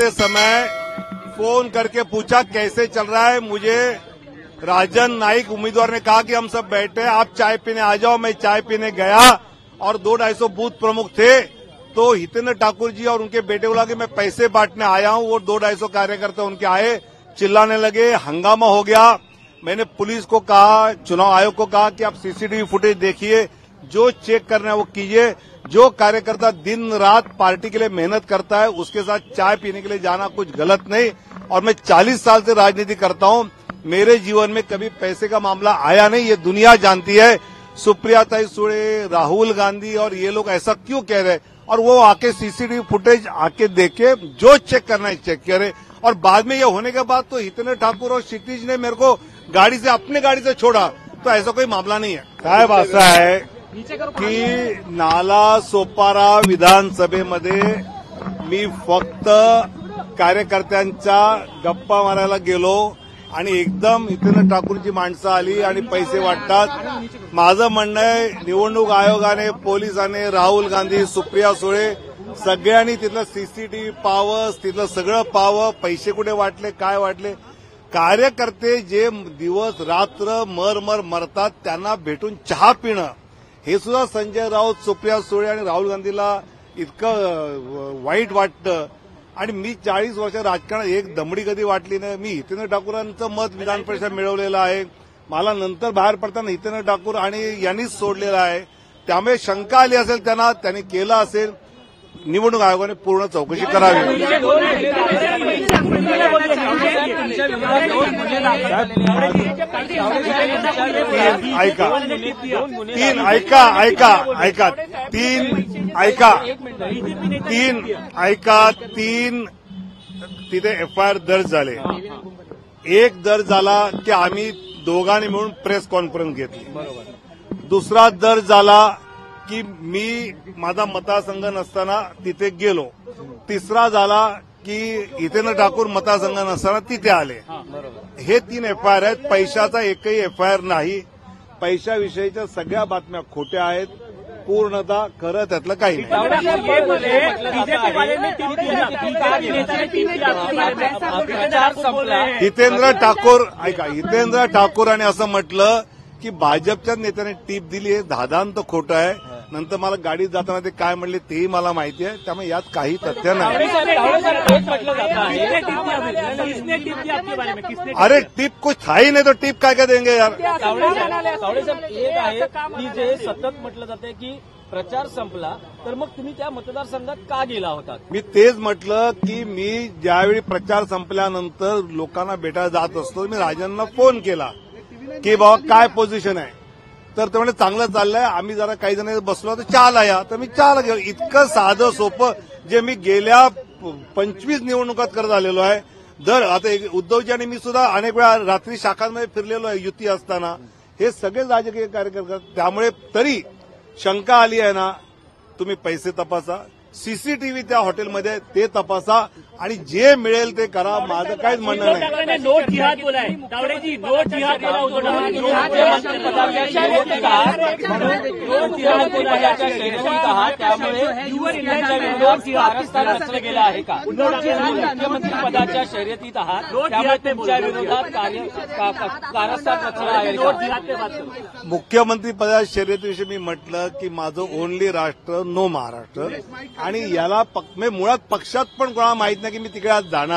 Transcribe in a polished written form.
करते समय फोन करके पूछा कैसे चल रहा है। मुझे राजन नाइक उम्मीदवार ने कहा कि हम सब बैठे हैं, आप चाय पीने आ जाओ। मैं चाय पीने गया और 200-250 बूथ प्रमुख थे, तो हितेंद्र ठाकुर जी और उनके बेटे को लगा कि मैं पैसे बांटने आया हूं। वो 200-250 कार्यकर्ता उनके आए, चिल्लाने लगे, हंगामा हो गया। मैंने पुलिस को कहा, चुनाव आयोग को कहा कि आप सीसीटीवी फुटेज देखिए, जो चेक करना है वो कीजिए। जो कार्यकर्ता दिन रात पार्टी के लिए मेहनत करता है उसके साथ चाय पीने के लिए जाना कुछ गलत नहीं। और मैं 40 साल से राजनीति करता हूं, मेरे जीवन में कभी पैसे का मामला आया नहीं, ये दुनिया जानती है। सुप्रिया सुळे, राहुल गांधी और ये लोग ऐसा क्यों कह रहे हैं? और वो आके सीसीटीवी फुटेज आके देखे, जो चेक करना है चेक करे। और बाद में ये होने के बाद तो हितेंद्र ठाकुर और क्षितिज ने मेरे को अपने गाड़ी से छोड़ा, तो ऐसा कोई मामला नहीं है। साहेब असा है की नाला सोपारा विधानसभेमध्ये मी फक्त कार्यकर्त्यांच्या गप्पा मारायला गेलो आणि एकदम हितेंद्र ठाकूरची माणसं आली आणि पैसे वाटतात। माझं म्हणणं आहे, निवडणूक आयोगाने, पोलिसांनी, राहुल गांधी, सुप्रिया सुळे सगळ्यांनी तिथलं सीसीटीव्ही पाहावं, तिथलं सगळं पाहावं, पैसे कुठे वाटले, काय वाटले। कार्यकर्ते जे दिवस रात्र मरतात त्यांना भेटून चहा पिणं, हे सुद्धा संजय राऊत, सुप्रिया सुळे आणि राहुल गांधीला इतकं वाईट वाटतं। आणि मी 40 वर्ष राजकारणात एक दमडी कधी वाटली नाही। मी हितेंद्र ठाकूरांचं मत विधान परिषद मिळवलेलं आहे, मला नंतर बाहेर पडताना हितेंद्र ठाकूर आणि यांनीच सोडलेलं आहे। त्यामुळे शंका आली असेल त्यांनी केलं असेल, निवडणूक आयोगाने पूर्ण चौकशी करावी। तीन तिथे एफआयआर दर्ज झाले। एक दर्ज झाला की आम्ही दोघांनी मिळून प्रेस कॉन्फरन्स घेतली। दुसरा दर्ज झाला की मी माझा मतदारसंघ नसताना तिथे गेलो। तिसरा झाला की हितेंद्र ठाकूर मतदारसंघ नसताना तिथे आले। हे 3 एफआयआर आहेत। पैशाचा एकही एफआयआर नाही। पैशाविषयीच्या सगळ्या बातम्या खोट्या आहेत, पूर्णतः खरं त्यातलं काही नाही। हितेंद्र ठाकूरांनी असं म्हटलं की भाजपच्या नेत्याने टीप दिली, हे धादांत खोटं आहे। नंतर मला गाडीत जाताना ते काय म्हणले तेही मला माहिती आहे, त्यामुळे यात काही तथ्य नाही। अरे टिप कुछ था ही नहीं तो टिप काय देंगे यार। एक आहे की जे सतत म्हटलं जाते की प्रचार संपला तर मग तुम्ही त्या मतदारसंघात का गेला होता? मी तेच म्हटलं की मी ज्यावेळी प्रचार संपल्यानंतर लोकांना भेटायला जात असतो, मी राजांना फोन केला की बाबा काय पोझिशन आहे, तर ते म्हणजे चांगलं चाललंय, आम्ही जरा काही जण बसलो तर चहाला या, तर मी चहाला गेलो। इतकं साधं सोपं जे मी गेल्या 25 निवडणुकात करत आलेलो आहे। आता उद्धवजी आणि मी सुद्धा अनेक वेळा रात्री शाखांमध्ये फिरलेलो आहे युती असताना। हे सगळे राजकीय कार्यकर्ते, त्यामुळे तरी शंका आली आहे ना, तुम्ही पैसे तपासा, सीसीटीव्ही त्या हॉटेलमध्ये ते तपासा आणि जे मिळेल ते करा, माझं काहीच म्हणणं नाही। नोट जिहाद बोलाय तावडेजी, नोट जिहाद केला होता। त्यामुळे कारस्थान रचलं गेलं आहे का? मुख्यमंत्री पदाच्या शर्यतीत आहात, त्यामुळे तुमच्या विरोधात कारस्थान रचलं आहे का? मुख्यमंत्री पदाच्या शर्यतीविषयी मी म्हटलं की माझं ओनली राष्ट्र नो महाराष्ट्र, आणि याला मुळात पक्षात पण कोणाला माहित नाही की मी तिकडे आज जाणार।